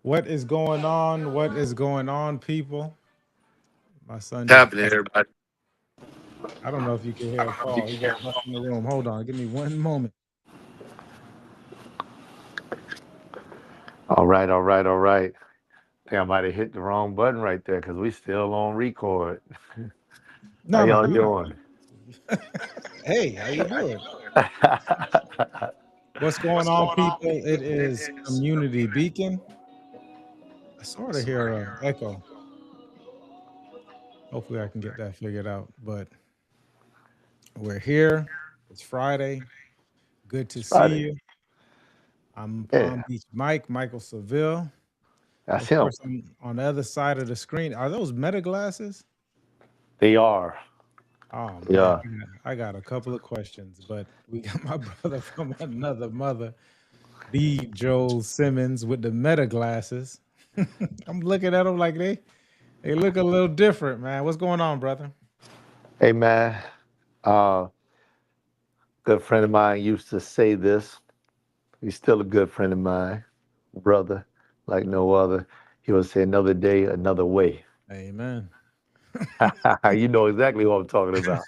What is going on? What is going on, people? My son just, Happening, everybody. I don't know if you can hear Paul. He just left in the room. Hold on. Give me one moment. All right, all right, all right. I think I might have hit the wrong button right there because we still on record. How No, no, y'all no. doing? Hey, how you doing? What's going on, people? It is Community Beacon. I sort of hear an echo. Hopefully, I can get that figured out. But we're here. It's Friday. Good to It's see Friday. you. I'm Palm Yeah, Beach Mike, Michael Seville. that's Of him. course, on the other side of the screen. Are those meta glasses? They are. Oh man, Yeah. I got a couple of questions, but we got my brother from another mother, B. Joel Simmons, with the meta glasses. I'm looking at them like they look a little different, man. What's going on, brother? Hey, man. Uh, good friend of mine used to say this. He's still a good friend of mine, brother, like no other. He would say, "Another day, another way." Amen. You know exactly what I'm talking about.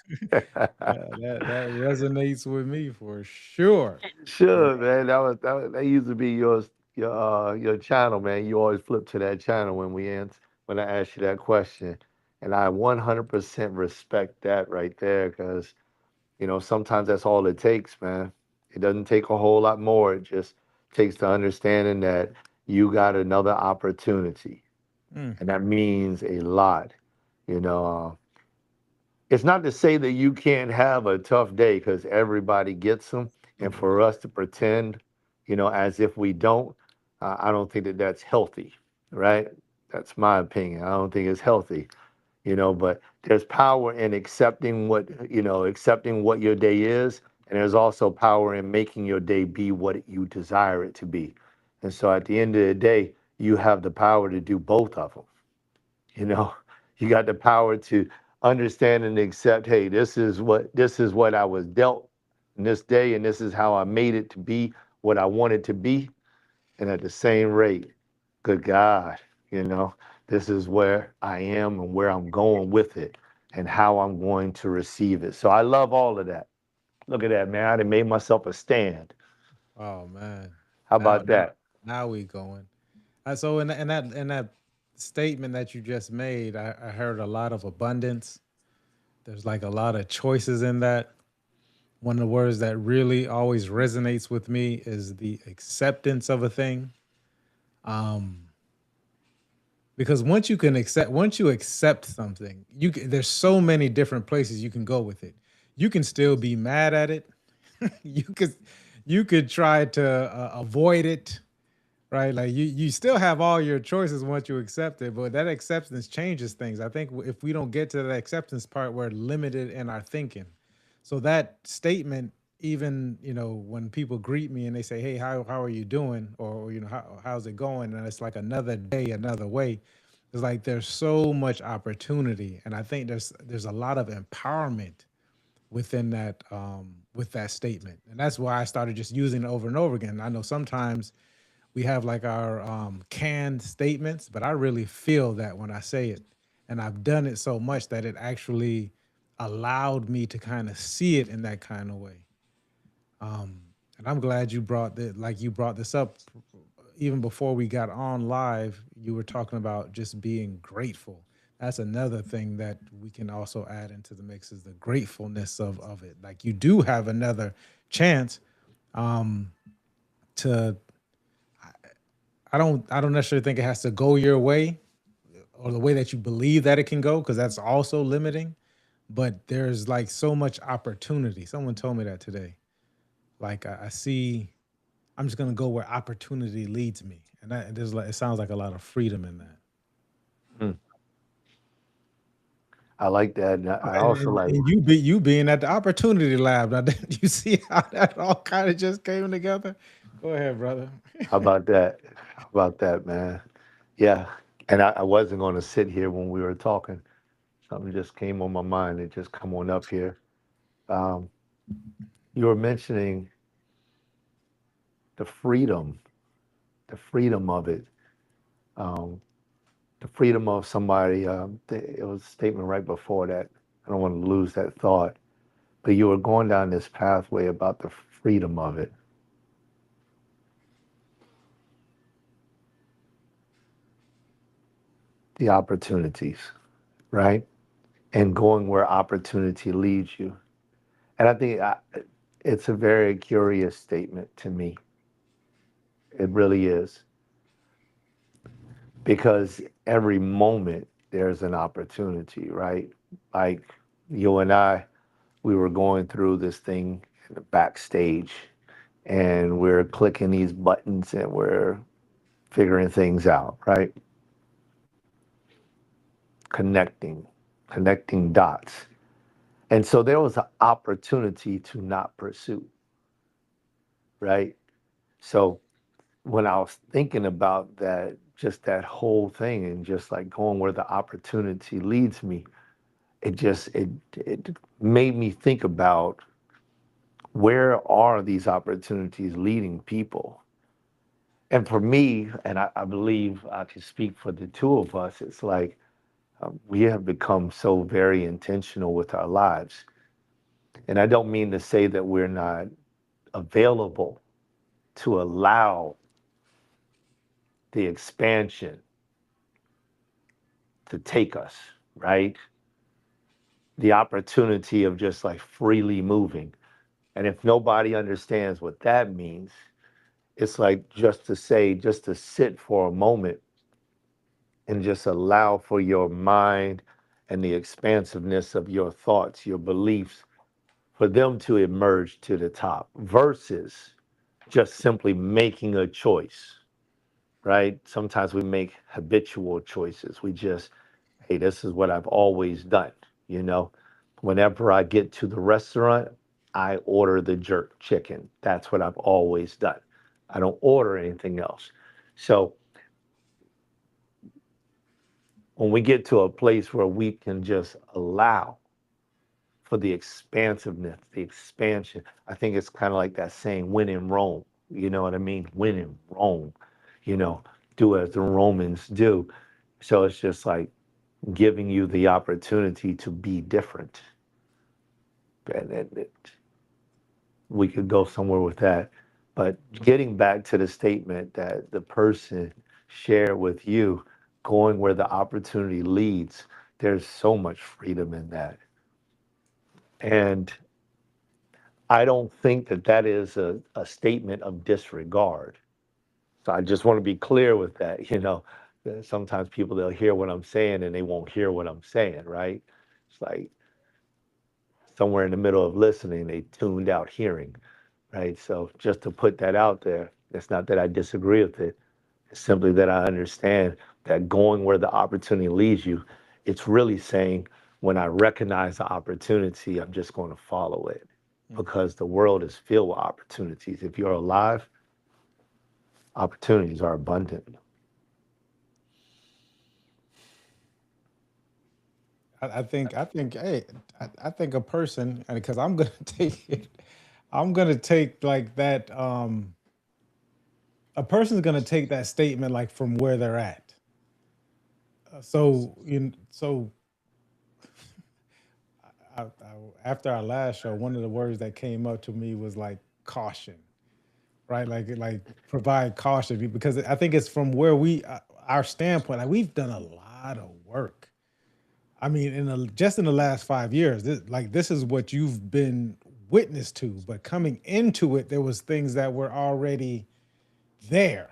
That resonates with me for sure. Yeah. Sure, man. That used to be your channel, man. You always flip to that channel when I ask you that question, and I 100% respect that right there because sometimes that's all it takes, man. It doesn't take a whole lot more. It just takes the understanding that you got another opportunity, Mm, and that means a lot. You know, it's not to say that you can't have a tough day because everybody gets them. And mhm. for us to pretend, as if we don't, I don't think that that's healthy, right? That's my opinion. I don't think it's healthy, but there's power in accepting what your day is. And there's also power in making your day be what you desire it to be. And so at the end of the day, you have the power to do both of them. you know you got the power to understand and accept, hey, this is what I was dealt in this day, and this is how I made it to be what I wanted to be. And at the same rate, good God, you know this is where I am and where I'm going with it and how I'm going to receive it. So I love all of that. Look at that, man. I done made myself a stand. Oh man, How now about that? now we going. So in that statement that you just made, I heard a lot of abundance. There's like a lot of choices in that. One of the words that really always resonates with me is the acceptance of a thing. Um, because once you accept something, there's so many different places you can go with it. You can still be mad at it. you could you could try to avoid it, right? Like you still have all your choices once you accept it, but that acceptance changes things. I think if we don't get to that acceptance part, we're limited in our thinking. So that statement, even when people greet me and they say, "Hey, how are you doing?" or how's it going? And it's like another day, another way. It's like there's so much opportunity, and I think there's a lot of empowerment within that with that statement, and that's why I started just using it over and over again. I know sometimes we have like our canned statements, but I really feel that when I say it, and I've done it so much that it actually allowed me to kind of see it in that kind of way. And I'm glad you brought this up even before we got on live. You were talking about just being grateful. That's another thing that we can also add into the mix is the gratefulness of it. Like you do have another chance um, to I don't necessarily think it has to go your way or the way that you believe that it can go because that's also limiting. But there's like so much opportunity. Someone told me that today. Like I see, I'm just gonna go where opportunity leads me, and there's like it sounds like a lot of freedom in that. Hmm, I like that. And I And, also and, like. and you being at the opportunity lab. Now, did you see how that all kind of just came together? Go ahead, brother. How about that? How about that, man? Yeah. And I wasn't going to sit here when we were talking. Something just came on my mind. It just come on up here. Um, you were mentioning the freedom of it. Um, the freedom of somebody, it was a statement right before that. I don't want to lose that thought. But you were going down this pathway about the freedom of it, the opportunities, right? And going where opportunity leads you. And I think it's a very curious statement to me. It really is. Because every moment there's an opportunity, right? Like you and I, we were going through this thing in the backstage and we're clicking these buttons and we're figuring things out, right? Connecting, connecting dots. And so there was an opportunity to not pursue, right? So when I was thinking about that, just that whole thing and just like going where the opportunity leads me, it made me think about where are these opportunities leading people. And for me, and I believe I can speak for the two of us, it's like we have become so very intentional with our lives. And I don't mean to say that we're not available to allow the expansion to take us, right? The opportunity of just like freely moving. And if nobody understands what that means, it's like just to say, just to sit for a moment and just allow for your mind and the expansiveness of your thoughts, your beliefs, for them to emerge to the top versus just simply making a choice, right? Sometimes we make habitual choices. We just, hey, this is what I've always done, you know? Whenever I get to the restaurant, I order the jerk chicken. That's what I've always done. I don't order anything else. So when we get to a place where we can just allow for the expansiveness, the expansion, I think it's kind of like that saying, when in Rome. You know what I mean? When in Rome, you know, do as the Romans do. So it's just like giving you the opportunity to be different. And we could go somewhere with that. But getting back to the statement that the person shared with you, going where the opportunity leads, there's so much freedom in that. And I don't think that that is a statement of disregard. So I just want to be clear with that. You know, sometimes people, they'll hear what I'm saying and they won't hear what I'm saying, right? It's like somewhere in the middle of listening, they tuned out hearing, right? So just to put that out there, it's not that I disagree with it. It's simply that I understand that going where the opportunity leads you, it's really saying when I recognize the opportunity, I'm just going to follow it Mm. because the world is filled with opportunities. If you're alive, opportunities are abundant. Hey, I think a person, and because I'm gonna take it, I'm gonna take like that. A person's gonna take that statement like from where they're at. So after our last show, one of the words that came up to me was like caution, right? Like provide caution because I think it's from where our standpoint. Like we've done a lot of work. I mean, just in the last 5 years, this is what you've been witness to. But coming into it, there was things that were already there.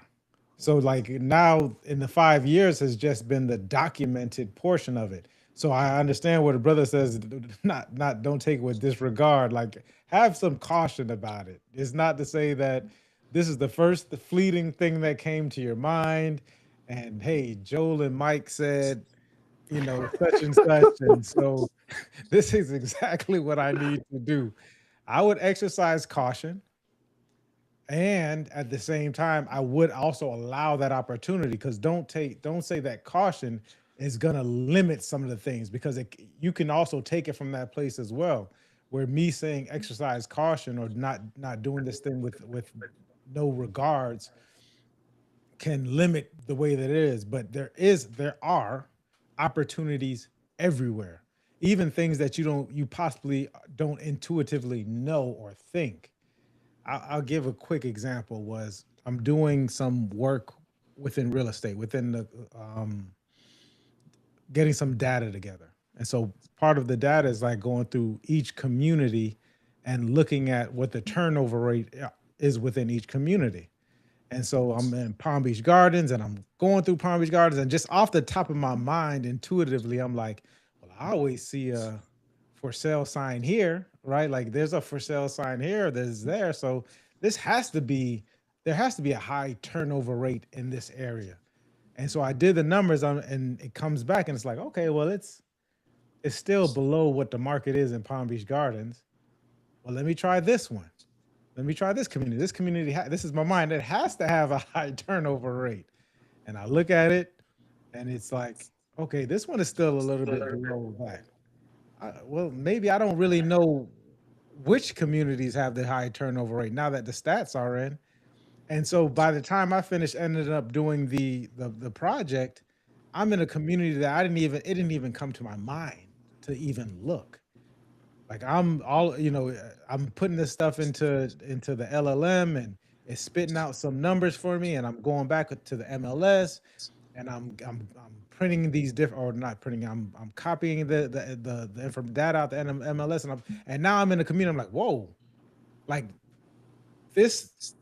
So like now in the 5 years has just been the documented portion of it. So I understand what the brother says, not don't take it with disregard. Like have some caution about it. It's not to say that this is the fleeting thing that came to your mind. And hey, Joel and Mike said, such and such. And so this is exactly what I need to do. I would exercise caution. And at the same time, I would also allow that opportunity because don't say that caution is gonna limit some of the things because you can also take it from that place as well. Where me saying exercise caution or not doing this thing with no regards can limit the way that it is, but there are opportunities everywhere, even things that you possibly don't intuitively know or think. I'll give a quick example. Was I'm doing some work within real estate, within the getting some data together. And so part of the data is like going through each community and looking at what the turnover rate is within each community. And so I'm in Palm Beach Gardens and I'm going through Palm Beach Gardens, and just off the top of my mind, intuitively, I'm like, well, I always see a for sale sign here, right? Like there's a for sale sign here, there's there. So this has to be there has to be a high turnover rate in this area. And so I did the numbers on, and it comes back and it's like, okay, well, it's still below what the market is in Palm Beach Gardens. Well, let me try this one. Let me try this community. This community, this is my mind. It has to have a high turnover rate. And I look at it, and it's like, okay, this one is still a little bit below that. Well, maybe I don't really know which communities have the high turnover rate now that the stats are in. And so by the time I finished, ended up doing the project, I'm in a community that it didn't even come to my mind to even look. Like I'm putting this stuff into the LLM, and it's spitting out some numbers for me, and I'm going back to the MLS, and I'm printing these different, or not printing, I'm copying the data out the MLS, and now I'm in the community. I'm like, whoa, like this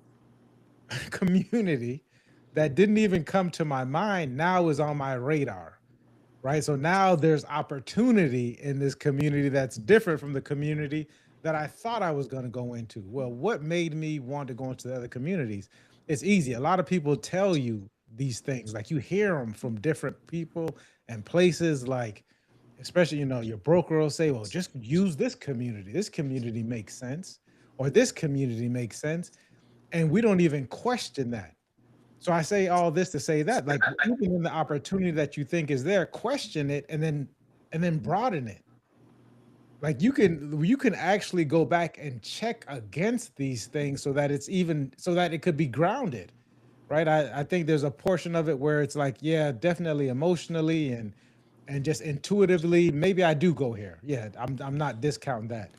community that didn't even come to my mind now is on my radar, right? So now there's opportunity in this community that's different from the community that I thought I was going to go into. Well, what made me want to go into the other communities? It's easy. A lot of people tell you these things, like you hear them from different people and places, like, especially, your broker will say, well, just use this community. This community makes sense, or this community makes sense. And we don't even question that. So I say all this to say that, like, even in the opportunity that you think is there, question it, and then broaden it. Like you can actually go back and check against these things so that so that it could be grounded, right? I think there's a portion of it where it's like, yeah, definitely emotionally and just intuitively, maybe I do go here. Yeah, I'm not discounting that.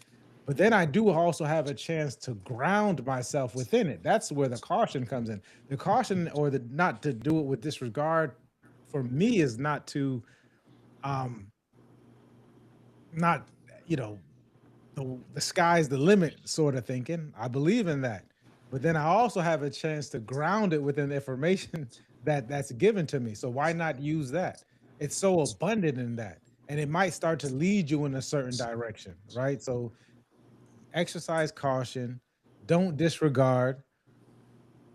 But then I do also have a chance to ground myself within it. That's where the caution comes in. The caution, or the not to do it with disregard, for me, is not to um not, you know, the sky's the limit sort of thinking. I believe in that. But then I also have a chance to ground it within the information that's given to me. So why not use that? It's so abundant in that. And it might start to lead you in a certain direction, right? So exercise caution, don't disregard,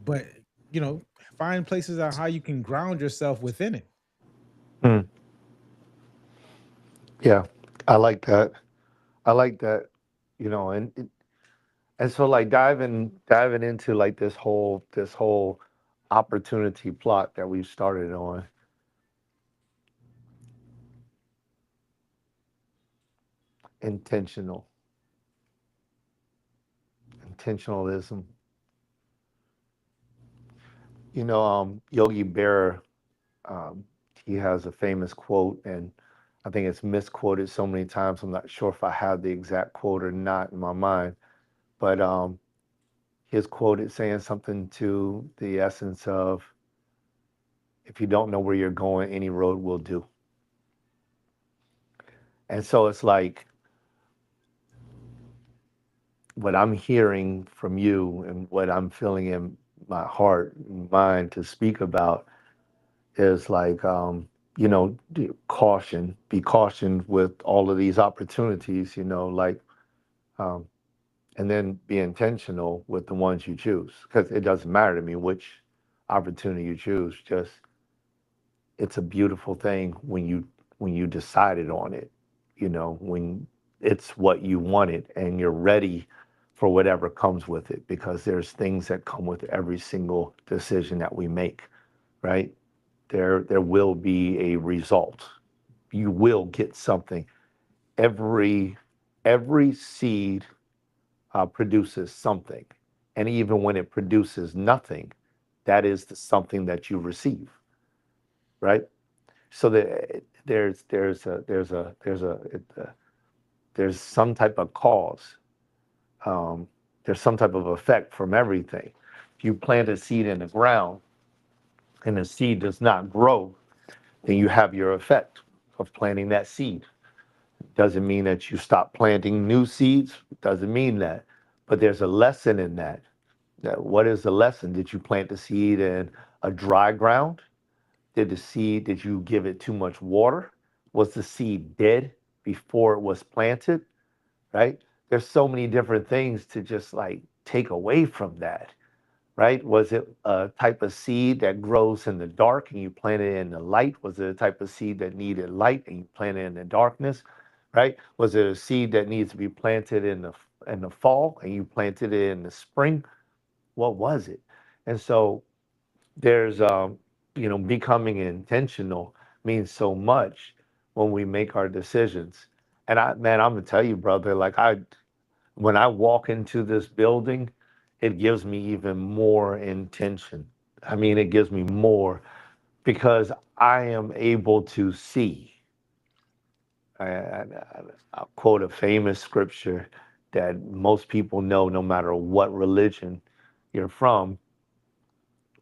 but you know, find places on how you can ground yourself within it. Mm, yeah, I like that. I like that. And so like diving into like this whole opportunity plot that we've started on, intentional intentionalism. Yogi Berra, um, he has a famous quote, and I think it's misquoted so many times. I'm not sure if I have the exact quote or not in my mind, but his quote is saying something to the essence of, if you don't know where you're going, any road will do. And so it's like, what I'm hearing from you and what I'm feeling in my heart and mind to speak about is like, caution, be cautioned with all of these opportunities, like, um, and then be intentional with the ones you choose. Because it doesn't matter to me which opportunity you choose. Just, it's a beautiful thing when you decided on it, when it's what you wanted and you're ready for whatever comes with it, because there's things that come with every single decision that we make, right? There will be a result. You will get something. Every seed produces something, and even when it produces nothing, that is something that you receive, right? So there's some type of cause. Um, there's some type of effect from everything. If you plant a seed in the ground and the seed does not grow, then you have your effect of planting that seed. Doesn't mean that you stop planting new seeds. Doesn't mean that. But there's a lesson in that. What is the lesson? Did you plant the seed in a dry ground? Did you give it too much water? Was the seed dead before it was planted? Right? There's so many different things to just like take away from that. Right? Was it a type of seed that grows in the dark and you plant it in the light? Was it a type of seed that needed light and you plant it in the darkness? Right? Was it a seed that needs to be planted in the fall and you planted it in the spring? What was it? And so there's becoming intentional means so much when we make our decisions. And I'm gonna tell you, brother, like when I walk into this building, it gives me even more intention. I mean, it gives me more because I am able to see. I'll quote a famous scripture that most people know, no matter what religion you're from,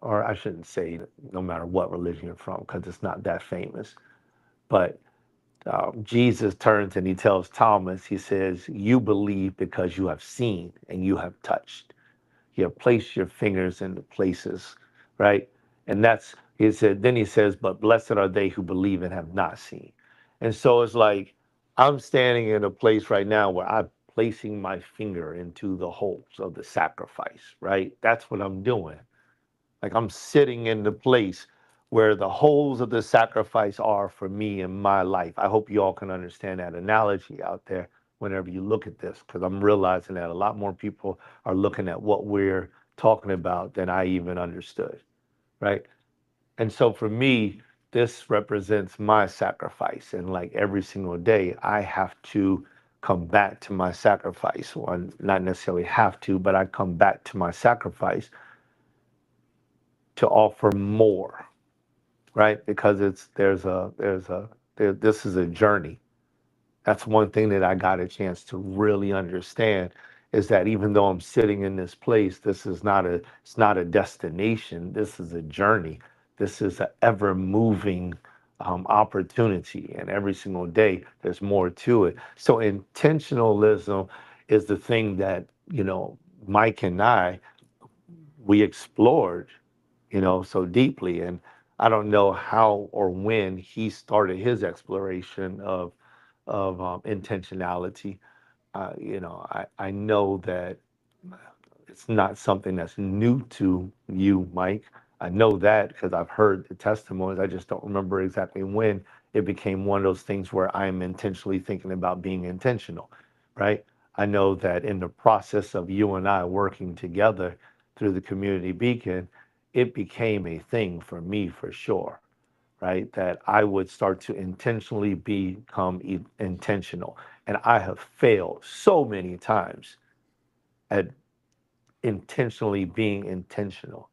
or I shouldn't say no matter what religion you're from, because it's not that famous. But Jesus turns and he tells Thomas, he says, "You believe because you have seen and you have touched. You have placed your fingers in the places," right? And that's, he said, then he says, "But blessed are they who believe and have not seen." And so it's like, I'm standing in a place right now where I'm placing my finger into the holes of the sacrifice, right? That's what I'm doing. Like I'm sitting in the place where the holes of the sacrifice are for me in my life. I hope you all can understand that analogy out there whenever you look at this, because I'm realizing that a lot more people are looking at what we're talking about than I even understood, right? And so for me, this represents my sacrifice. And like every single day, I have to come back to my sacrifice. Or not necessarily have to, but I come back to my sacrifice to offer more, right? Because this is a journey. That's one thing that I got a chance to really understand is that even though I'm sitting in this place, it's not a destination. This is a journey. This is an ever moving opportunity, and every single day there's more to it. So intentionalism is the thing that Mike and I we explored so deeply. And I don't know how or when he started his exploration of intentionality. I know that it's not something that's new to you, Mike. I know that because I've heard the testimonies. I just don't remember exactly when it became one of those things where I'm intentionally thinking about being intentional, right? I know that in the process of you and I working together through the community beacon, it became a thing for me for sure, right? That I would start to intentionally become intentional. And I have failed so many times at intentionally being intentional.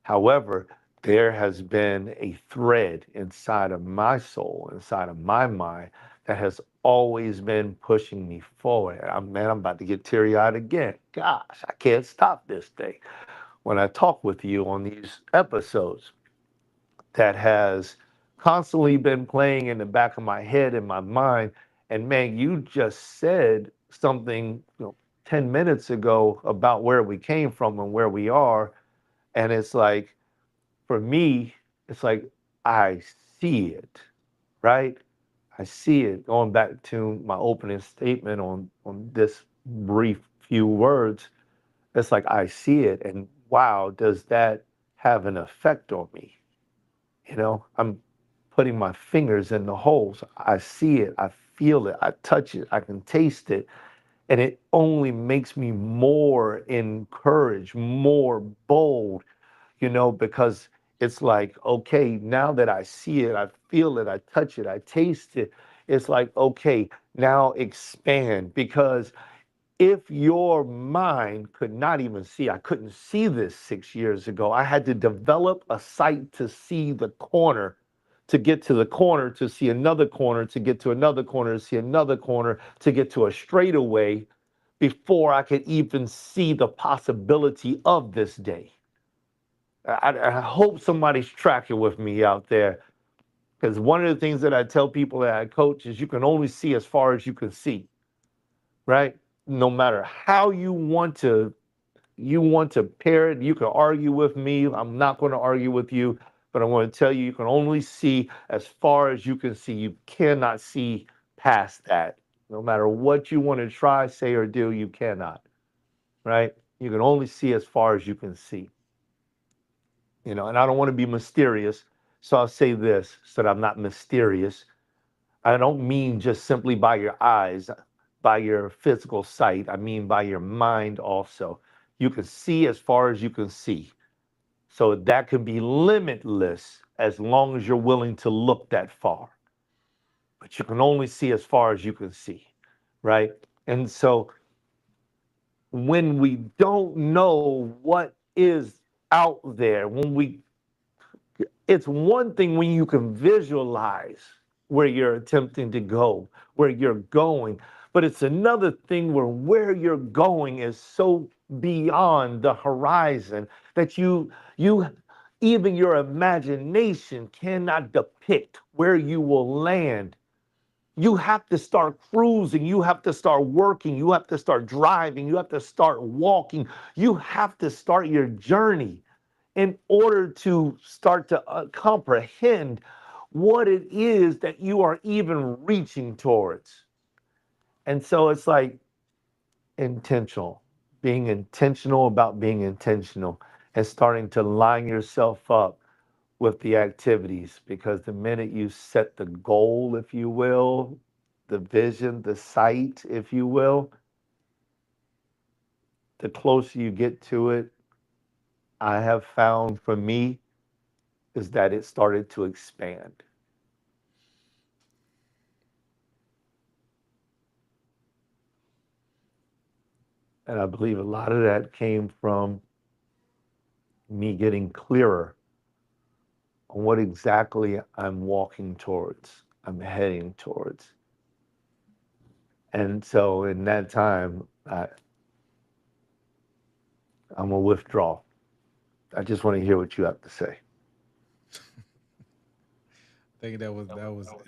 However, there has been a thread inside of my soul, inside of my mind, that has always been pushing me forward. I'm about to get teary eyed again. Gosh, I can't stop this thing. When I talk with you on these episodes, that has constantly been playing in the back of my head and my mind. And man, you just said something 10 minutes ago about where we came from and where we are. And it's like, for me, it's like I see it, right? I see it. Going back to my opening statement on this brief few words, it's like I see it, and wow, does that have an effect on me? I'm putting my fingers in the holes. I see it, I feel it, I touch it, I can taste it, and it only makes me more encouraged, more bold, because it's like, okay, now that I see it, I feel it, I touch it, I taste it, it's like, okay, now expand because if your mind could not even see, I couldn't see this 6 years ago. I had to develop a sight to see the corner, to get to the corner, to see another corner, to get to another corner, to see another corner, to get to a straightaway before I could even see the possibility of this day. I hope somebody's tracking with me out there, because one of the things that I tell people that I coach is you can only see as far as you can see, right? No matter how you want to pair it, you can argue with me. I'm not going to argue with you, but I want to tell you, you can only see as far as you can see. You cannot see past that. No matter what you want to try, say, or do, you cannot, right? You can only see as far as you can see. And I don't want to be mysterious, so I'll say this so that I'm not mysterious. I don't mean just simply by your eyes, by your physical sight. I mean by your mind also. You can see as far as you can see. So that can be limitless as long as you're willing to look that far. But you can only see as far as you can see, right? And so when we don't know what is out there, it's one thing when you can visualize where you're attempting to go, where you're going, but it's another thing where you're going is so beyond the horizon that you even your imagination cannot depict where you will land. You have to start cruising, you have to start working, you have to start driving, you have to start walking, you have to start your journey in order to start to comprehend what it is that you are even reaching towards. And so it's like intentional, being intentional about being intentional and starting to line yourself up with the activities, because the minute you set the goal, if you will, the vision, the sight, if you will, the closer you get to it, I have found for me is that it started to expand. And I believe a lot of that came from me getting clearer on what exactly I'm walking towards, I'm heading towards. And so in that time, I'm going to withdraw. I just want to hear what you have to say. I think that was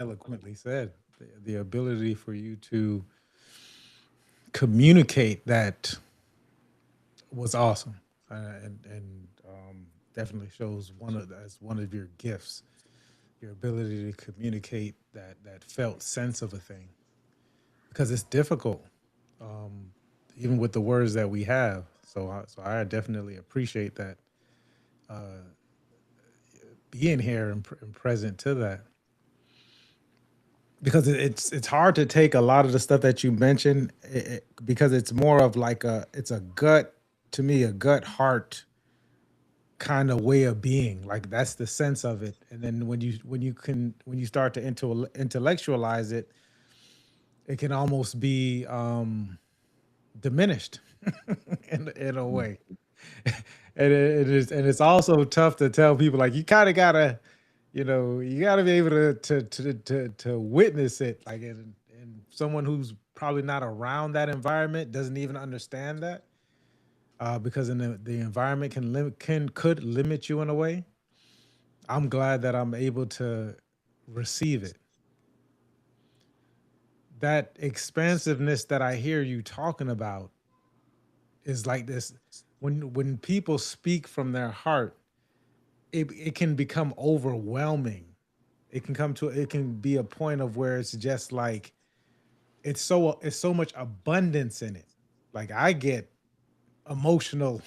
eloquently said. The ability for you to communicate that was awesome, and definitely shows as one of your gifts, your ability to communicate that felt sense of a thing, because it's difficult, um, even with the words that we have. So I definitely appreciate that, being here and present to that, because it's hard to take a lot of the stuff that you mentioned, because it's more of like it's a gut, to me, a gut heart kind of way of being, like that's the sense of it. And then when you start to intellectualize it, it can almost be diminished in a way. And it's also tough to tell people, like, you kind of gotta, you gotta be able to witness it, like, and someone who's probably not around that environment doesn't even understand that, because in the environment could limit you in a way. I'm glad that I'm able to receive it. That expansiveness that I hear you talking about is like this: when people speak from their heart, it can become overwhelming. It can be a point of where it's just like, it's so much abundance in it. Like, I get emotional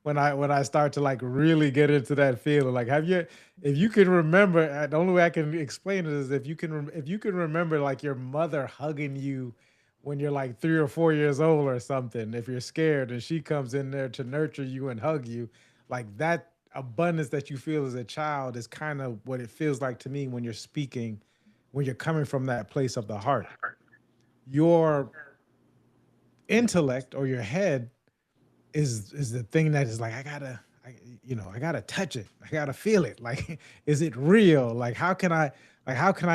when I start to, like, really get into that feeling. Like, if you can remember, the only way I can explain it is if you can remember, like, your mother hugging you when you're like 3 or 4 years old or something. If you're scared and she comes in there to nurture you and hug you, like, that abundance that you feel as a child is kind of what it feels like to me when you're speaking, when you're coming from that place of the heart. Your intellect or your head is the thing that is like I gotta touch it, I gotta feel it. Like, is it real? Like, how can I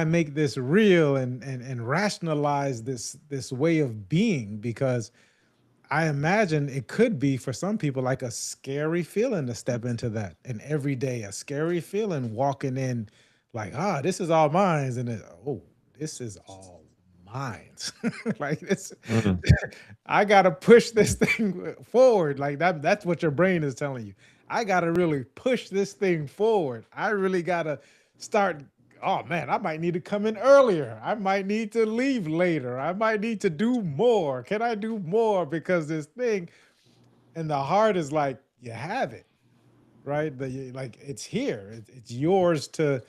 make this real and rationalize this way of being? Because I imagine it could be for some people like a scary feeling to step into that. And every day, a scary feeling walking in, like, this is all mine. And then, oh, this is all mine. Like this, Mm. I gotta push this thing forward. Like that's what your brain is telling you. I gotta really push this thing forward. I really gotta start. Oh man, I might need to come in earlier. I might need to leave later. I might need to do more. Can I do more? Because this thing, and the heart is like, you have it, right? Like it's here. It's yours to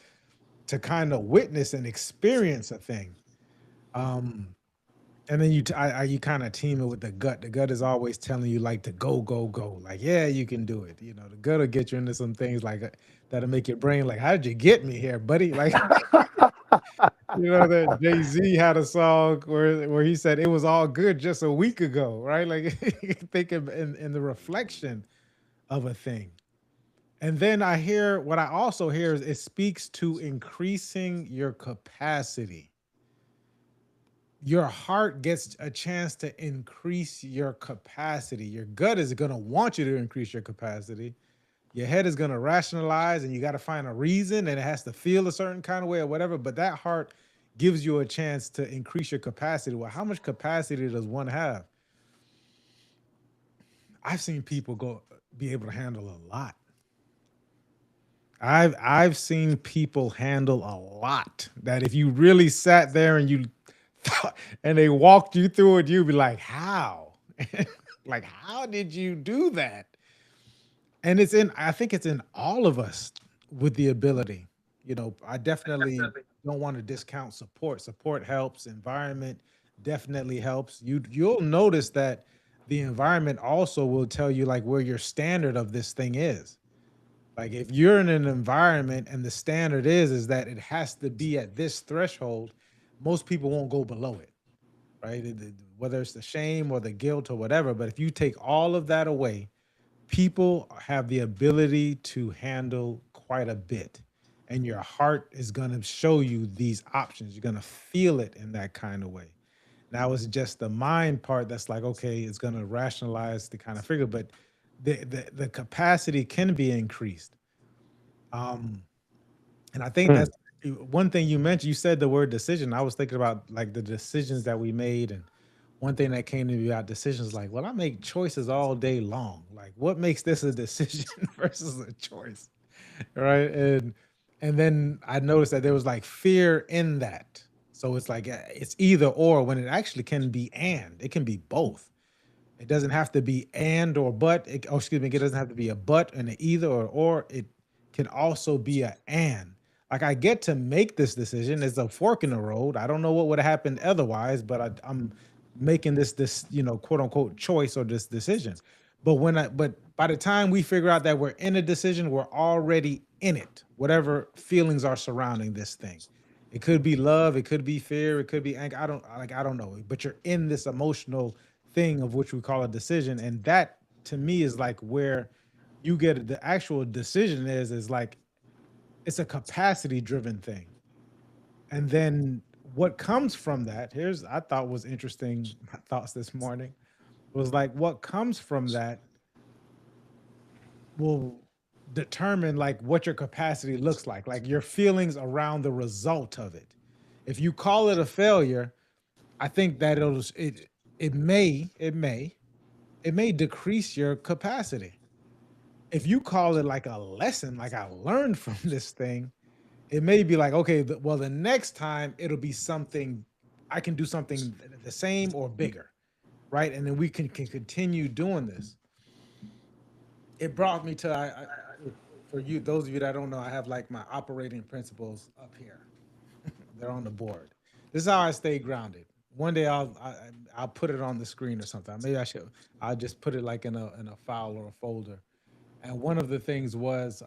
kind of witness and experience a thing. Um, and then you kind of team it with the gut. The gut is always telling you like to go, go, go. Like, yeah, you can do it. You know, the gut will get you into some things like that'll make your brain like, how did you get me here, buddy? Like, you know that Jay Z had a song where he said it was all good just a week ago, right? Like, think of in the reflection of a thing. And then what I also hear is it speaks to increasing your capacity. Your heart gets a chance to increase your capacity. Your gut is going to want you to increase your capacity. Your head is going to rationalize and you got to find a reason and it has to feel a certain kind of way or whatever. But that heart gives you a chance to increase your capacity. Well, how much capacity does one have? I've seen people be able to handle a lot. I've seen people handle a lot that if you really sat there and you and they walked you through it, you'd be like, how? Like, how did you do that? And I think it's in all of us with the ability. You know, I definitely don't want to discount support. Support helps, environment definitely helps. You'll notice that the environment also will tell you like where your standard of this thing is. Like if you're in an environment and the standard is that it has to be at this threshold, most people won't go below it, right? Whether it's the shame or the guilt or whatever. But if you take all of that away, people have the ability to handle quite a bit. And your heart is going to show you these options. You're going to feel it in that kind of way. Now it's just the mind part that's like, okay, it's going to rationalize the kind of figure, but the capacity can be increased. Um, and I think Mm. that's one thing you mentioned. You said the word decision. I was thinking about like the decisions that we made, and one thing that came to me about decisions, like, well, I make choices all day long. Like, what makes this a decision versus a choice, right? And then I noticed that there was like fear in that. So it's like it's either or when it actually can be and it can be both. It doesn't have to be and or but. Excuse me, it doesn't have to be a but and an either or. It can also be a and. Like I get to make this decision. It's a fork in the road. I don't know what would have happened otherwise, but I'm making this quote unquote choice or this decision. But by the time we figure out that we're in a decision, we're already in it. Whatever feelings are surrounding this thing. It could be love, it could be fear, it could be anger. I don't know. But you're in this emotional thing of which we call a decision. And that to me is like where you get the actual decision is like it's a capacity driven thing. And then what comes from that, here's I thought was interesting, my thoughts this morning was like what comes from that will determine like what your capacity looks like your feelings around the result of it. If you call it a failure, I think that it may decrease your capacity. If you call it like a lesson, like I learned from this thing, it may be like, okay, well, the next time it'll be something, I can do something the same or bigger, right? And then we can continue doing this. It brought me to, for you, those of you that don't know, I have like my operating principles up here. They're on the board. This is how I stay grounded. One day I'll put it on the screen or something. Maybe I should. I'll just put it like in a file or a folder. And one of the things was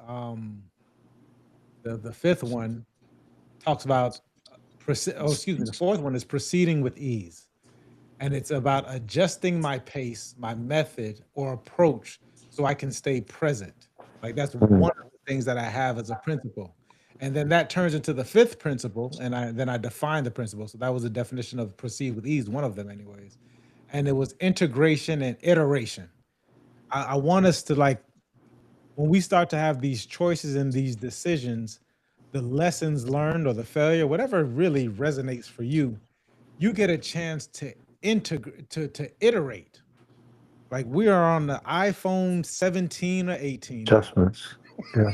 the fifth one talks about, the fourth one is proceeding with ease. And it's about adjusting my pace, my method or approach so I can stay present. Like that's Mm. one of the things that I have as a principle. And then that turns into the fifth principle, and I define the principle. So that was a definition of proceed with ease, one of them, anyways. And it was integration and iteration. I want us to like when we start to have these choices and these decisions, the lessons learned or the failure, whatever really resonates for you, you get a chance to integrate to iterate. Like we are on the iPhone 17 or 18 now. Adjustments. Yeah.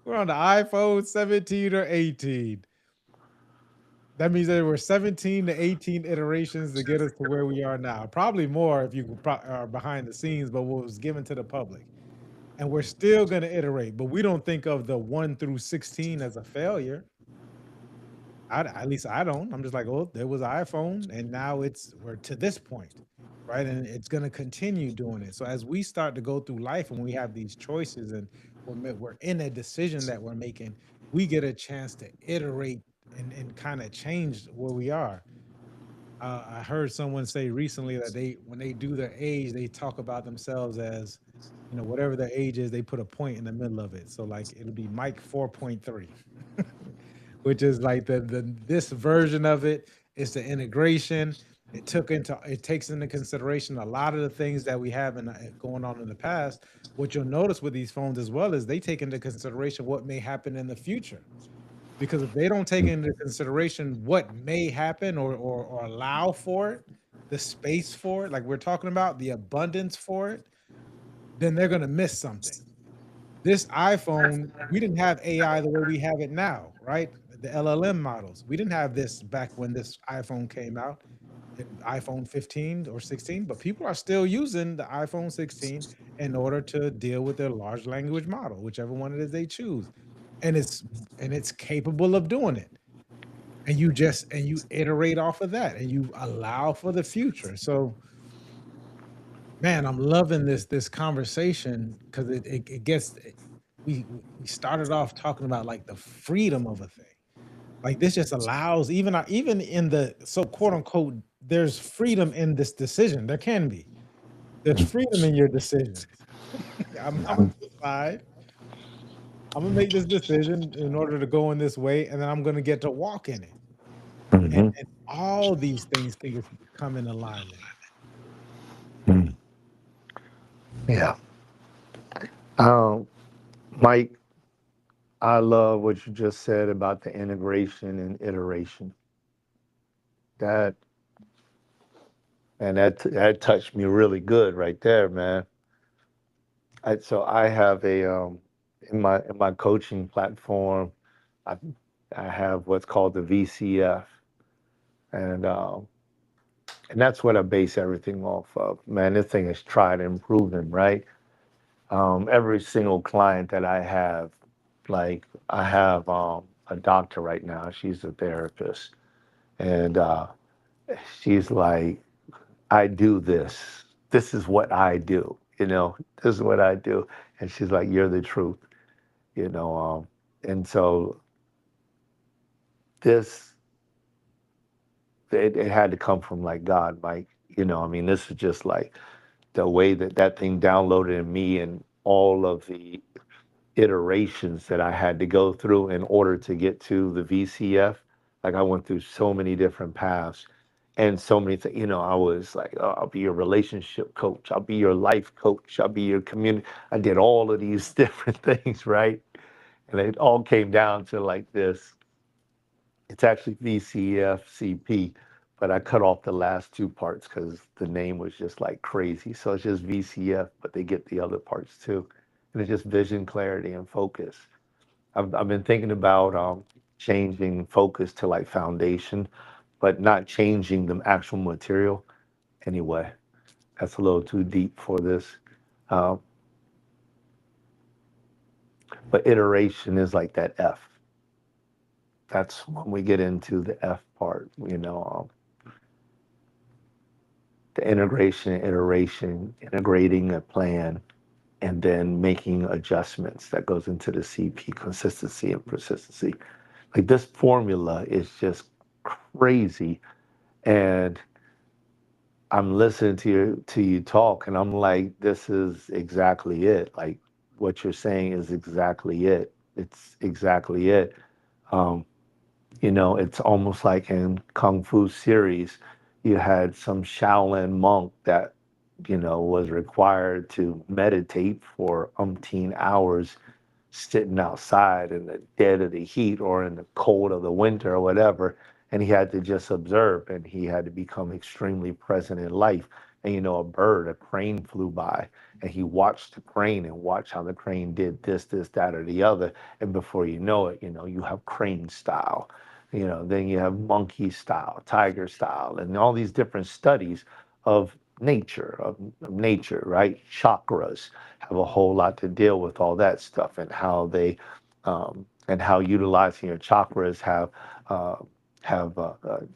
We're on the iPhone 17 or 18. That means there were 17 to 18 iterations to get us to where we are now. Probably more if you are behind the scenes, but what was given to the public. And we're still going to iterate, but we don't think of the 1 through 16 as a failure. At least I don't. I'm just like, oh, there was an iPhone, and now we're to this point, right? And it's going to continue doing it. So as we start to go through life, and we have these choices, and we're in a decision that we're making, we get a chance to iterate and kind of change where we are. I heard someone say recently that when they do their age, they talk about themselves as, whatever their age is, they put a point in the middle of it. So like it'll be Mike 4.3, which is like the this version of it is the integration. It takes into consideration a lot of the things that we have going on in the past. What you'll notice with these phones as well is they take into consideration what may happen in the future. Because if they don't take into consideration what may happen or allow for it, the space for it, like we're talking about, the abundance for it, then they're gonna miss something. This iPhone, we didn't have AI the way we have it now, right? The LLM models. We didn't have this back when this iPhone came out, iPhone 15 or 16, but people are still using the iPhone 16 in order to deal with their large language model, whichever one it is they choose. And it's capable of doing it. And you iterate off of that and you allow for the future. So man, I'm loving this conversation because it gets we started off talking about like the freedom of a thing. Like this just allows even in the so quote unquote there's freedom in this decision. There can be. There's freedom in your decisions. I'm gonna decide. I'm gonna make this decision in order to go in this way, and then I'm gonna get to walk in it. Hmm. And all these things can come in alignment. Mm. Yeah. Um, Mike, I love what you just said about the integration and iteration. That that touched me really good right there, man. So I have a in my coaching platform, I I have what's called the VCF, and that's what I base everything off of. Man, this thing is tried and proven, right? Every single client that I have, like I have a doctor right now. She's a therapist, and she's like, I do this. This is what I do. This is what I do. And she's like, you're the truth. You know, and so this it had to come from like God, Mike. I mean, this is just like the way that thing downloaded in me and all of the iterations that I had to go through in order to get to the VCF. Like I went through so many different paths and so many things. I was like, oh, I'll be your relationship coach. I'll be your life coach. I'll be your community. I did all of these different things, right? And it all came down to like this. It's actually VCFCP, but I cut off the last two parts because the name was just like crazy. So it's just VCF, but they get the other parts too. And it's just vision, clarity, and focus. I've been thinking about changing focus to like foundation, but not changing the actual material. Anyway, that's a little too deep for this. Um, but iteration is like that F. That's when we get into the F part, the integration, iteration, integrating a plan, and then making adjustments that goes into the CP, consistency and persistency. Like this formula is just crazy. And I'm listening to you talk, and I'm like, this is exactly it. Like what you're saying is exactly it. It's exactly it. Um, it's almost like in Kung Fu series, you had some Shaolin monk that, was required to meditate for umpteen hours sitting outside in the dead of the heat or in the cold of the winter or whatever. And he had to just observe and he had to become extremely present in life. And a bird, a crane flew by and he watched the crane and watched how the crane did this, that, or the other. And before you know it, you have crane style, then you have monkey style, tiger style, and all these different studies of nature, right? Chakras have a whole lot to deal with all that stuff and how utilizing your chakras uh,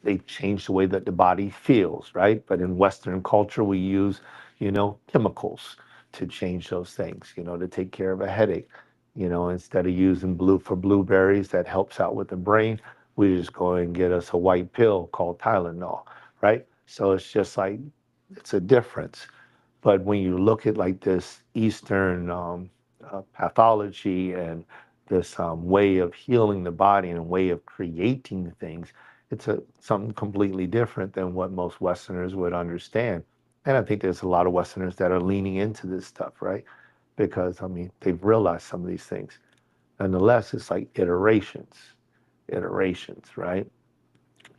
they change the way that the body feels, right? But in Western culture, we use chemicals to change those things, to take care of a headache. Instead of using blue for blueberries that helps out with the brain, we just go and get us a white pill called Tylenol, right? So it's just like it's a difference. But when you look at like this Eastern pathology and this way of healing the body and way of creating things, it's something completely different than what most Westerners would understand. And I think there's a lot of Westerners that are leaning into this stuff, right? Because, I mean, they've realized some of these things. Nonetheless, it's like iterations, right?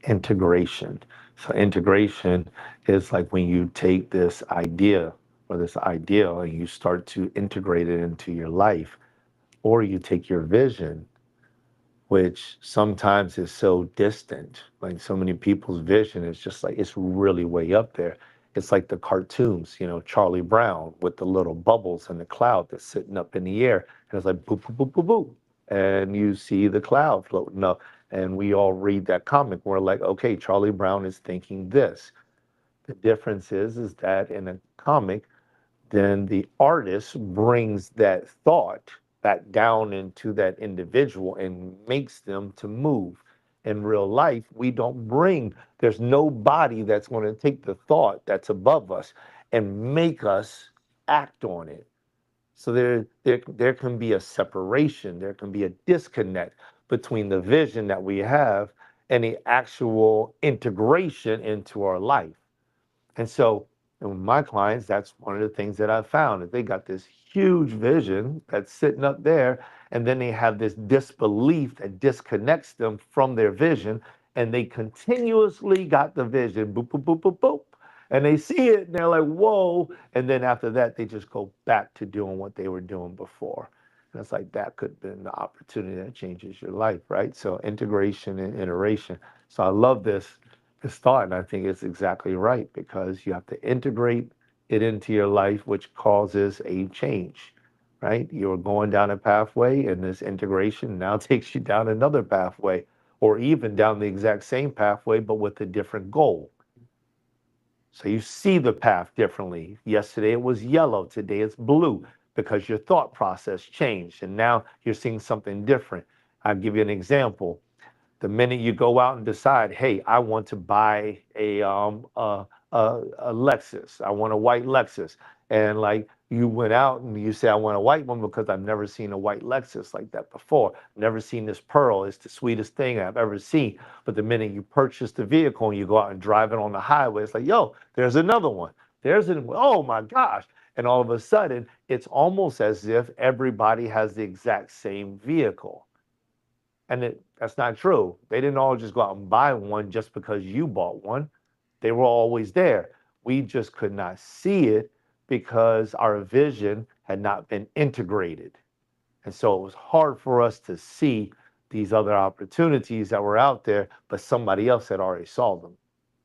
Integration. So integration is like when you take this idea or this ideal and you start to integrate it into your life, or you take your vision, which sometimes is so distant. Like so many people's vision is just like it's really way up there. It's like the cartoons, Charlie Brown with the little bubbles and the cloud that's sitting up in the air. And it's like boop, boop, boop, boop, boop. And you see the cloud floating up. And we all read that comic. We're like, okay, Charlie Brown is thinking this. The difference is that in a comic, then the artist brings that thought back down into that individual and makes them to move. In real life, we don't bring, there's no body that's going to take the thought that's above us and make us act on it. So there can be a separation, there can be a disconnect between the vision that we have and the actual integration into our life. And so, and with my clients, that's one of the things that I've found is they got this huge vision that's sitting up there, and then they have this disbelief that disconnects them from their vision, and they continuously got the vision, boop, boop, boop, boop, boop, and they see it, and they're like, whoa, and then after that, they just go back to doing what they were doing before. And it's like that could have been the opportunity that changes your life, right? So integration and iteration. So I love this thought, and I think it's exactly right because you have to integrate it into your life, which causes a change, right? You're going down a pathway, and this integration now takes you down another pathway, or even down the exact same pathway, but with a different goal. So you see the path differently. Yesterday it was yellow, today it's blue because your thought process changed, and now you're seeing something different. I'll give you an example. The minute you go out and decide, hey, I want to buy a Lexus, I want a white Lexus, and like you went out and you say, I want a white one because I've never seen a white Lexus like that before. Never seen this pearl. It's the sweetest thing I've ever seen. But the minute you purchase the vehicle and you go out and drive it on the highway, it's like, yo, there's another one. Oh my gosh. And all of a sudden, it's almost as if everybody has the exact same vehicle. And that's not true. They didn't all just go out and buy one just because you bought one. They were always there. We just could not see it because our vision had not been integrated. And so it was hard for us to see these other opportunities that were out there, but somebody else had already saw them.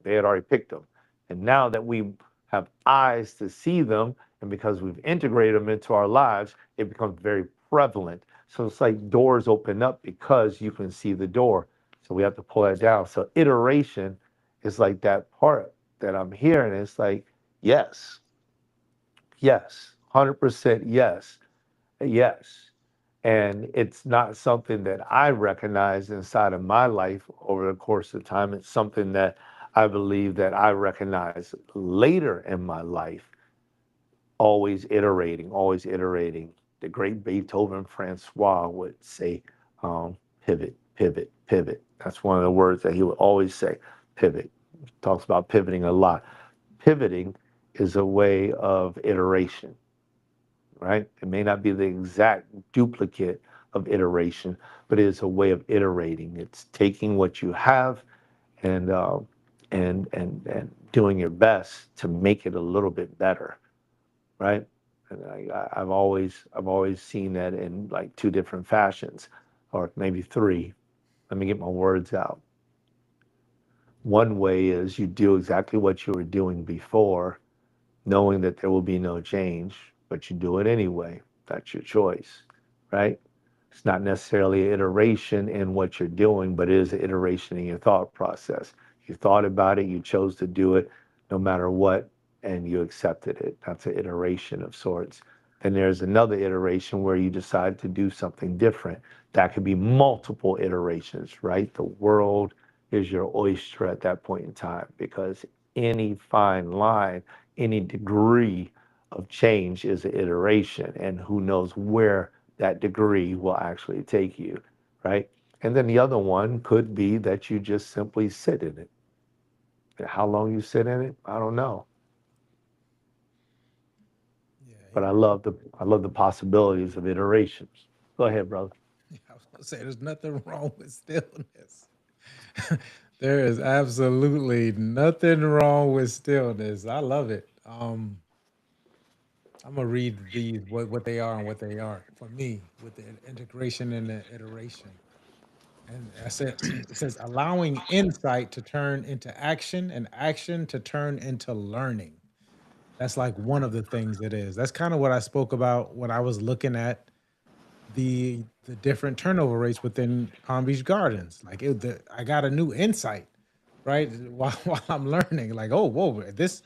They had already picked them. And now that we have eyes to see them, and because we've integrated them into our lives, it becomes very prevalent. So it's like doors open up because you can see the door. So we have to pull that down. So iteration is like that part that I'm hearing. It's like, yes, yes, 100% yes. Yes. And it's not something that I recognize inside of my life over the course of time. It's something that I believe that I recognize later in my life, always iterating, always iterating. The great Beethoven Francois would say, pivot, pivot, pivot. That's one of the words that he would always say, pivot. He talks about pivoting a lot. Pivoting is a way of iteration, right? It may not be the exact duplicate of iteration, but it is a way of iterating. It's taking what you have and and doing your best to make it a little bit better, right? And I've always seen that in like two different fashions, or maybe three. Let me get my words out. One way is you do exactly what you were doing before, knowing that there will be no change, but you do it anyway. That's your choice, right? It's not necessarily an iteration in what you're doing, but it is an iteration in your thought process. You thought about it, you chose to do it no matter what, and you accepted it. That's an iteration of sorts. Then there's another iteration where you decide to do something different. That could be multiple iterations, right? The world is your oyster at that point in time because any fine line, any degree of change is an iteration, and who knows where that degree will actually take you, right? And then the other one could be that you just simply sit in it. How long you sit in it, I don't know. Yeah, But I love the possibilities of iterations. Go ahead, brother. I was gonna say there's nothing wrong with stillness. There is absolutely nothing wrong with stillness. I love it. I'm gonna read these what they are and what they aren't for me with the integration and the iteration. And I said it says allowing insight to turn into action and action to turn into learning. That's like one of the things it is. That's kind of what I spoke about when I was looking at the different turnover rates within Palm Beach Gardens. Like I got a new insight, right? While I'm learning, like, oh, whoa, this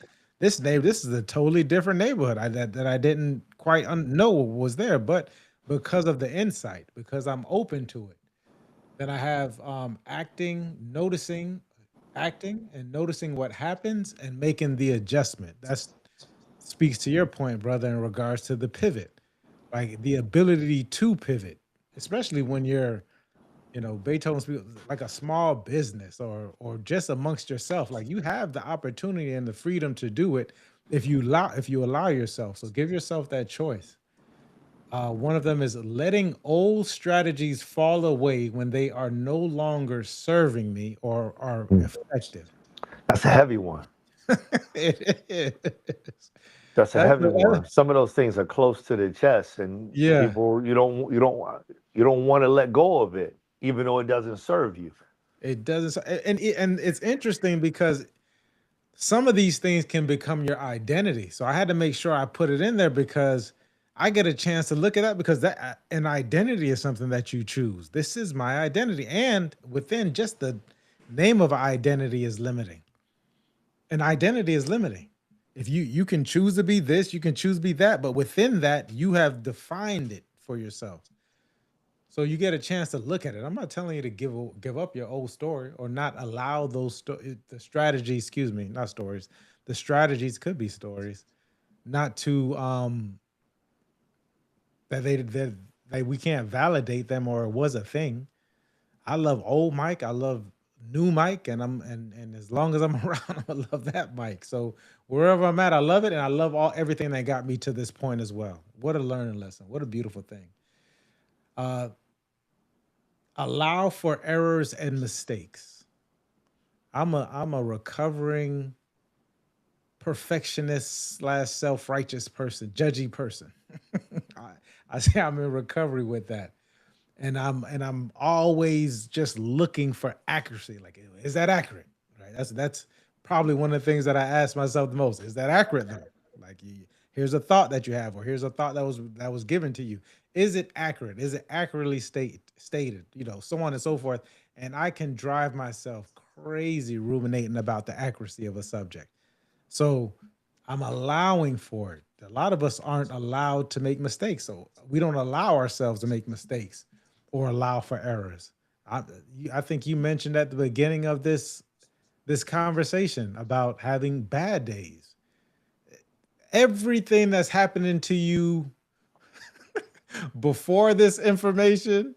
is a totally different neighborhood that I didn't quite know was there, but because of the insight, because I'm open to it, then I have acting and noticing what happens and making the adjustment. That's speaks to your point, brother, in regards to the pivot, like the ability to pivot, especially when you're, Beethoven speaks like a small business or just amongst yourself. Like you have the opportunity and the freedom to do it if you allow yourself. So give yourself that choice. One of them is letting old strategies fall away when they are no longer serving me or are Mm. effective. That's a heavy one. It is. That's a That's heavy one. Some of those things are close to the chest, and yeah. people you don't want to let go of it, even though it doesn't serve you. It doesn't, and it's interesting because some of these things can become your identity. So I had to make sure I put it in there because I get a chance to look at that because that an identity is something that you choose. This is my identity, and within just the name of identity is limiting. An identity is limiting. If you can choose to be this, you can choose to be that, but within that, you have defined it for yourself. So you get a chance to look at it. I'm not telling you to give up your old story or not allow the strategies, excuse me, not stories. The strategies could be stories, not to that we can't validate them or it was a thing. I love old Mike. I love new Mike, and and as long as I'm around, I'm gonna love that Mike. So wherever I'm at, I love it, and I love everything that got me to this point as well. What a learning lesson! What a beautiful thing. Uh, Allow for errors and mistakes. I'm a recovering perfectionist slash self righteous person, judgy person. I, I say I'm in recovery with that, and I'm always just looking for accuracy. Like, is that accurate? Right. That's probably one of the things that I ask myself the most. Is that accurate though? Like, here's a thought that you have, or here's a thought that was given to you. Is it accurate? Is it accurately stated? So on and so forth. And I can drive myself crazy ruminating about the accuracy of a subject. So I'm allowing for it. A lot of us aren't allowed to make mistakes. So we don't allow ourselves to make mistakes or allow for errors. I, I think you mentioned at the beginning of this this conversation about having bad days. Everything that's happening to you before this information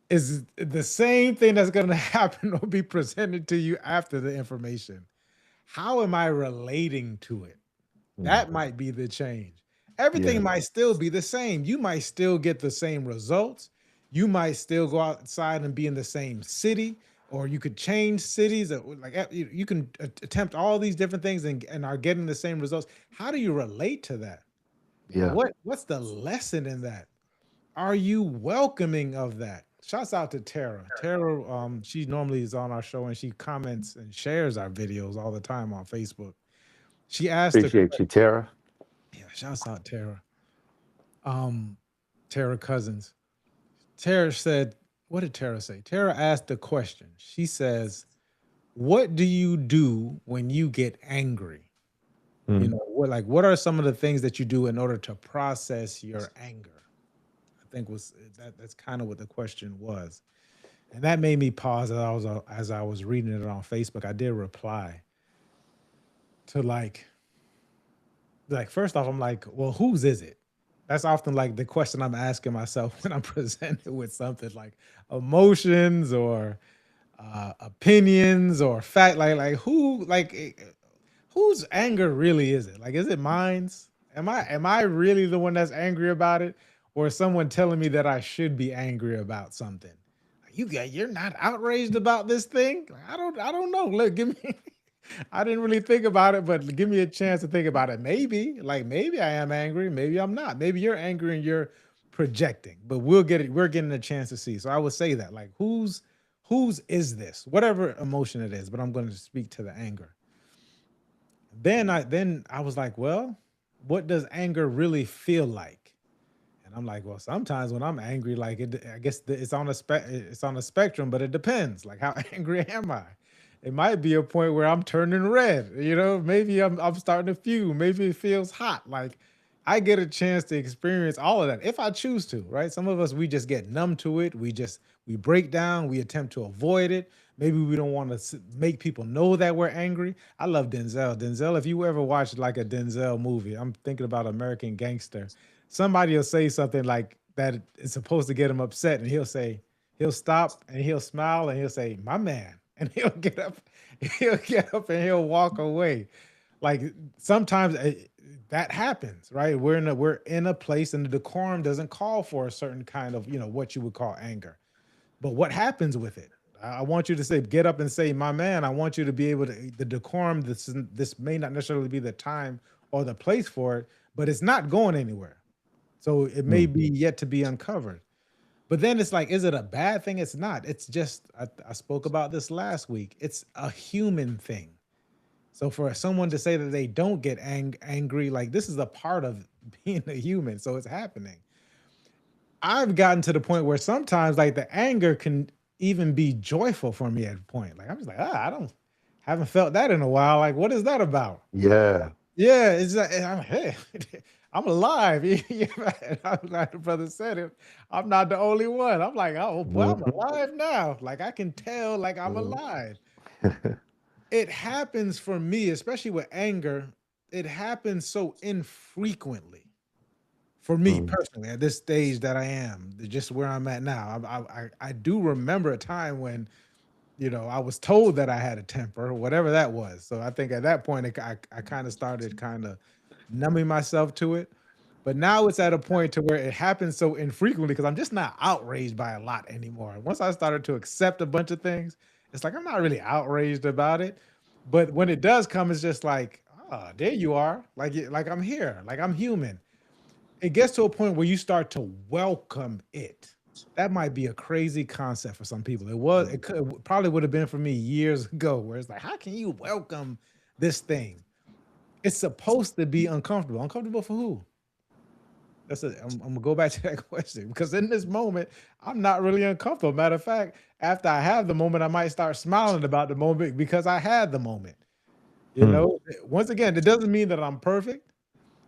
is the same thing that's going to happen or be presented to you after the information. How am I relating to it? Mm. That might be the change. Everything Yeah. might still be the same. You might still get the same results. You might still go outside and be in the same city, or you could change cities. Like you can attempt all these different things and are getting the same results. How do you relate to that? Yeah. What's the lesson in that? Are you welcoming of that? Shouts out to Tara. Tara, she normally is on our show and she comments and shares our videos all the time on Facebook. She asked a Appreciate you, Tara. yeah, shouts out Tara. Um, Tara Cousins. Tara said, what did Tara say? Tara asked the question. She says, what do you do when you get angry? You Mm. know, what are some of the things that you do in order to process your anger? I think that's kind of what the question was. And that made me pause as I was reading it on Facebook. I did reply to like first off, I'm like, well, whose is it? That's often like the question I'm asking myself when I'm presented with something like emotions or opinions or fact. Like who whose anger really is it? Like, is it mine's? Am I really the one that's angry about it, or is someone telling me that I should be angry about something? Like, you're not outraged about this thing. Like, I don't know. Look, give me. I didn't really think about it, but give me a chance to think about it. Maybe I am angry. Maybe I'm not. Maybe you're angry and you're projecting. But we'll get it. We're getting a chance to see. So I would say that, like, whose is this? Whatever emotion it is. But I'm going to speak to the anger. Then I was like, well, what does anger really feel like? And I'm like, well, sometimes when I'm angry, like I guess it's on a spectrum, but it depends. Like, how angry am I? It might be a point where I'm turning red. Maybe I'm starting to fume. Maybe it feels hot. Like, I get a chance to experience all of that if I choose to. Right? Some of us, we just get numb to it. We break down. We attempt to avoid it. Maybe we don't want to make people know that we're angry. I love Denzel. Denzel, if you ever watched like a Denzel movie, I'm thinking about American Gangster. Somebody will say something like that is supposed to get him upset, and he'll stop and he'll smile and he'll say, "My man," and he'll get up and he'll walk away. Like sometimes that happens, right? We're in a place, and the decorum doesn't call for a certain kind of what you would call anger. But what happens with it? I want you to say, get up and say, my man. I want you to be able to the decorum. This may not necessarily be the time or the place for it, but it's not going anywhere. So it may Mm. be yet to be uncovered. But then it's like, is it a bad thing? It's not. It's just I spoke about this last week. It's a human thing. So for someone to say that they don't get angry, like this is a part of being a human. So it's happening. I've gotten to the point where sometimes like the anger can even be joyful for me at a point. Like I'm just like, I don't haven't felt that in a while. Like, what is that about? Yeah. Yeah, it's like hey, I'm alive. Yeah, I'm like the brother said it. I'm not the only one. I'm like, oh boy, I'm Mhm. alive now. Like I can tell, like I'm Mhm. alive. It happens for me, especially with anger. It happens so infrequently for me Mm. personally at this stage that I am, just where I'm at now. I do remember a time when I was told that I had a temper, whatever that was. So I think at that point, I kind of started kind of numbing myself to it. But now it's at a point to where it happens so infrequently because I'm just not outraged by a lot anymore. Once I started to accept a bunch of things, it's like I'm not really outraged about it. But when it does come, it's just like, oh, there you are. Like I'm here. Like I'm human. It gets to a point where you start to welcome it. That might be a crazy concept for some people. It probably would have been for me years ago, where it's like, how can you welcome this thing? It's supposed to be uncomfortable. Uncomfortable for who? I'm gonna go back to that question because in this moment, I'm not really uncomfortable. Matter of fact, after I have the moment, I might start smiling about the moment because I had the moment. Mm. Once again, it doesn't mean that I'm perfect.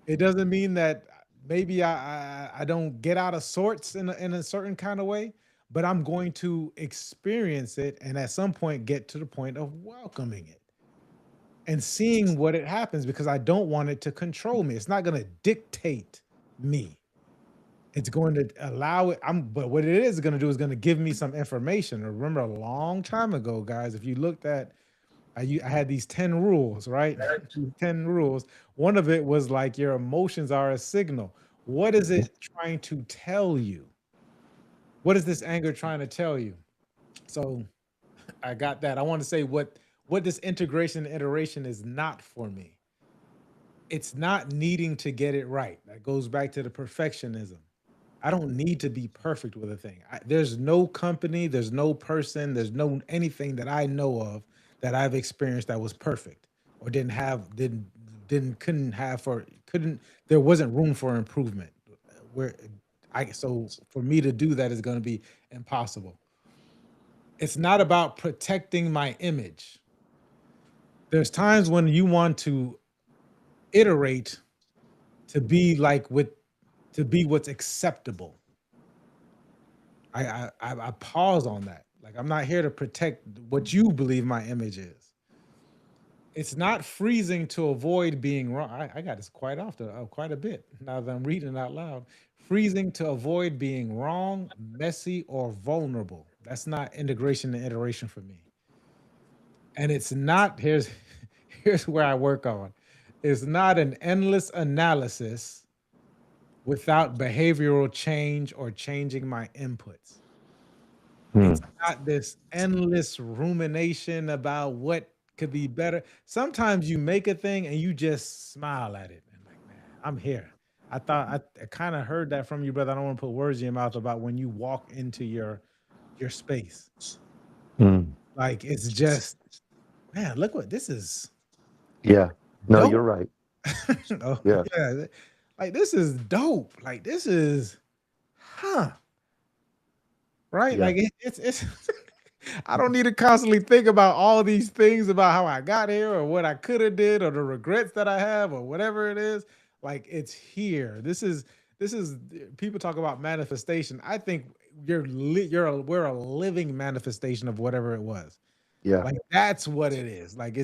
It doesn't mean that maybe I don't get out of sorts in a certain kind of way, but I'm going to experience it and at some point get to the point of welcoming it and seeing what it happens because I don't want it to control me. It's not going to dictate me. It's going to allow it. But what it is going to do is going to give me some information. Remember a long time ago, guys, if you looked at, I had these 10 rules, right? These 10 rules. One of it was like your emotions are a signal. What is it trying to tell you? What is this anger trying to tell you? So I got that. I want to say what this integration and iteration is not for me. It's not needing to get it right. That goes back to the perfectionism. I don't need to be perfect with a thing. There's no company, there's no person, there's no anything that I know of that I've experienced that was perfect or didn't couldn't have for couldn't there wasn't room for improvement. Where I so for me to do that is going to be impossible. It's not about protecting my image. There's times when you want to iterate to be like with to be what's acceptable. I pause on that. Like I'm not here to protect what you believe my image is. It's not freezing to avoid being wrong. I got this quite often, quite a bit now that I'm reading it out loud. Freezing to avoid being wrong, messy, or vulnerable. That's not integration and iteration for me. And it's not here's where I work on. It's not an endless analysis without behavioral change or changing my inputs. Hmm. It's not this endless rumination about what could be better. Sometimes you make a thing and you just smile at it and like, man, I'm here. I kind of heard that from you, brother. I don't want to put words in your mouth about when you walk into your space. Hmm. Like it's just, man, look what this is Yeah. No, you're dope. right. Oh, Yeah. yeah. Like this is dope. Like this is, huh? Right? Yeah. Like it's I don't need to constantly think about all these things about how I got here or what I could have did or the regrets that I have or whatever it is. Like it's here. This is people talk about manifestation. I think we're a living manifestation of whatever it was. Yeah. Like that's what it is. Like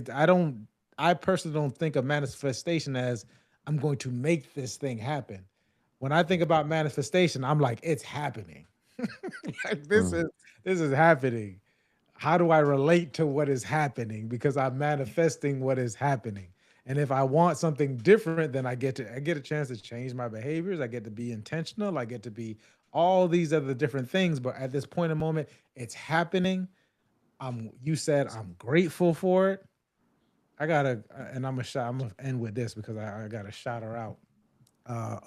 I personally don't think of manifestation as I'm going to make this thing happen. When I think about manifestation, I'm like, it's happening. Like Hmm. this is happening. How do I relate to what is happening? Because I'm manifesting what is happening. And if I want something different, then I get a chance to change my behaviors. I get to be intentional. I get to be all these other different things. But at this point in moment, it's happening. You said I'm grateful for it. And I'm gonna end with this because I gotta shout her out.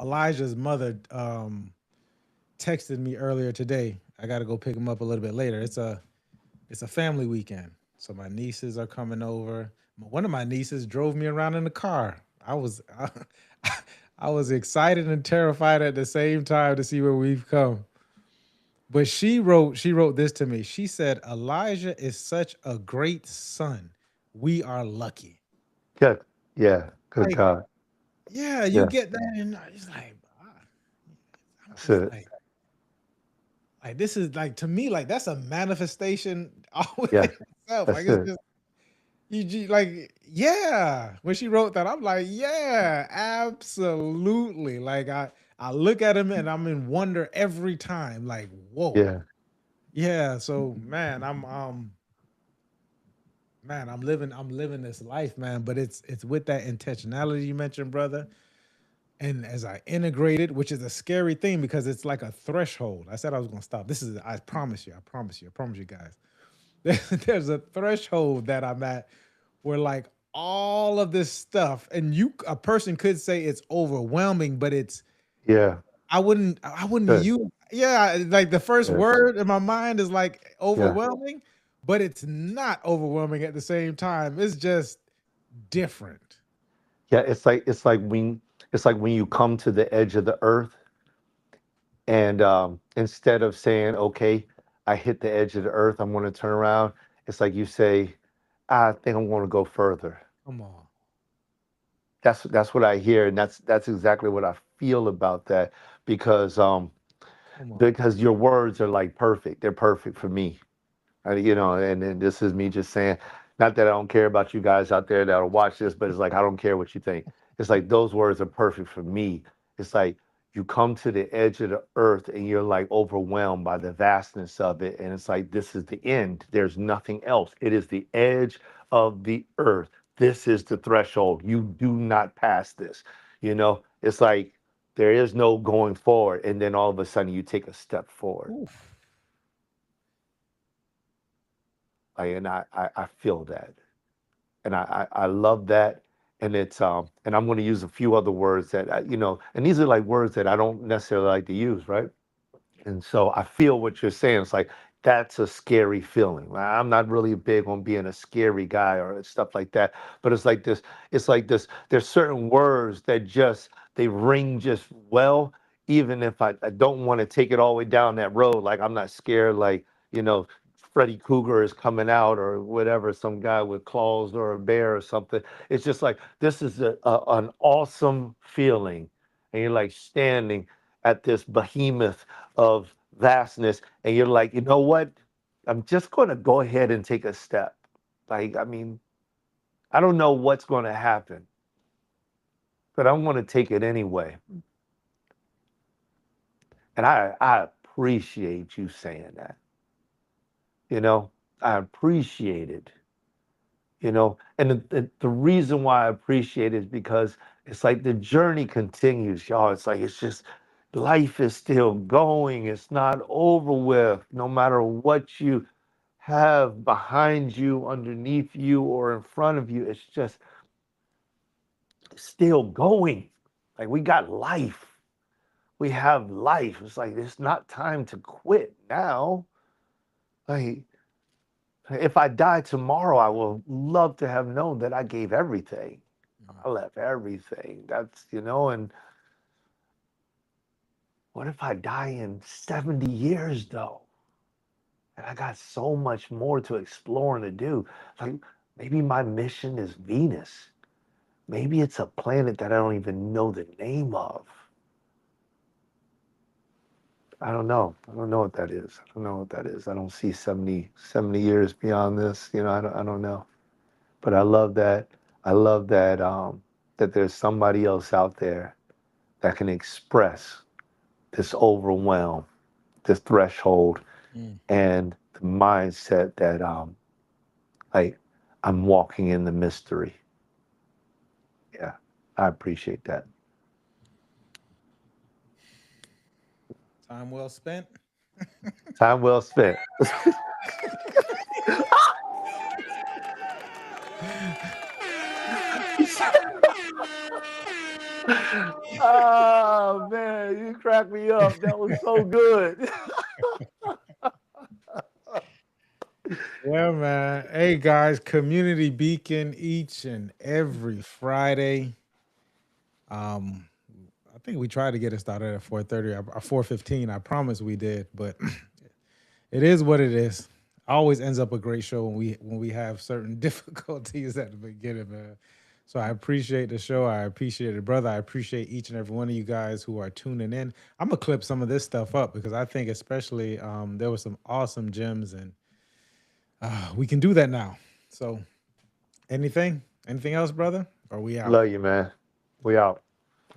Elijah's mother texted me earlier today. I gotta go pick him up a little bit later. It's a family weekend, so my nieces are coming over. One of my nieces drove me around in the car. I was excited and terrified at the same time to see where we've come. But she wrote this to me. She said, "Elijah is such a great son. We are lucky." Good. Yeah. Good Like, God. yeah, you Yeah. get that, and it's like, I'm That's just it. like this is like to me, like that's a manifestation all Yeah. within itself. Like That's it's it. just like, yeah. When she wrote that, I'm like, yeah, absolutely. Like I look at him and I'm in wonder every time. Like, whoa. Yeah. Yeah. So man, I'm living this life, man. But it's with that intentionality you mentioned, brother. And as I integrated, which is a scary thing because it's like a threshold. I said I was gonna stop. I promise you, I promise you, I promise you guys. There's a threshold that I'm at where like all of this stuff, and a person could say it's overwhelming, but Yeah. I wouldn't Good. use, yeah, like the first Good. word in my mind is like Yeah. overwhelming, but it's not overwhelming at the same time. It's just different. Yeah. It's like when you come to the edge of the earth, and instead of saying, "Okay, I hit the edge of the earth, I'm going to turn around," it's like you say, "I think I'm going to go further." Come on. That's what I hear, and that's exactly what I feel about that, because Come on. because your words are like perfect. They're perfect for me. And this is me just saying, not that I don't care about you guys out there that'll watch this, but it's like I don't care what you think. It's like those words are perfect for me. It's like you come to the edge of the earth and you're like overwhelmed by the vastness of it, and it's like this is the end. There's nothing else. It is the edge of the earth. This is the threshold. You do not pass this. It's like there is no going forward, and then all of a sudden you take a step forward. Oof. And I feel that, and I love that. And and I'm going to use a few other words that and these are like words that I don't necessarily like to use, right? And so I feel what you're saying. It's like that's a scary feeling. I'm not really big on being a scary guy or stuff like that, but it's like this. It's like this. There's certain words that just they ring just well, even if I don't want to take it all the way down that road. Like I'm not scared. Like Freddy Cougar is coming out or whatever, some guy with claws or a bear or something. It's just like this is an awesome feeling, and you're like standing at this behemoth of vastness, and you're like, you know what? I'm just going to go ahead and take a step. Like, I mean, I don't know what's going to happen, but I'm going to take it anyway. And I appreciate you saying that. You know, I appreciate it. And the reason why I appreciate it is because it's like the journey continues, y'all. It's like it's just life is still going. It's not over with. No matter what you have behind you, underneath you, or in front of you, it's just still going. Like we got life. We have life. It's like it's not time to quit now. Like if I die tomorrow, I will love to have known that I gave everything. Mm. I left everything. And what if I die in 70 years though? And I got so much more to explore and to do. Like maybe my mission is Venus. Maybe it's a planet that I don't even know the name of. I don't know. I don't know what that is. I don't know what that is. I don't see 70 years beyond this. I don't know. But I love that. I love that there's somebody else out there that can express this overwhelm, this threshold, Mm. and the mindset that like I'm walking in the mystery. Yeah, I appreciate that. Time well spent. Time well spent. Oh man, you cracked me up. That was so good. Yeah, man. Hey, guys, Community Beacon each and every Friday. Um, I think we tried to get it started at 4:30 or 4:15. I promise we did, but it is what it is. Always ends up a great show when we have certain difficulties at the beginning, man. So I appreciate the show. I appreciate it, brother. I appreciate each and every one of you guys who are tuning in. I'm gonna clip some of this stuff up because I think especially there were some awesome gems, and we can do that now. So anything else, brother? Are we out? Love you, man. We out.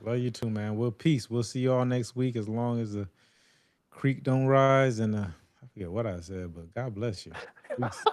Love you too, man. Well, peace. We'll see you all next week as long as the creek don't rise and I forget what I said, but God bless you. Peace.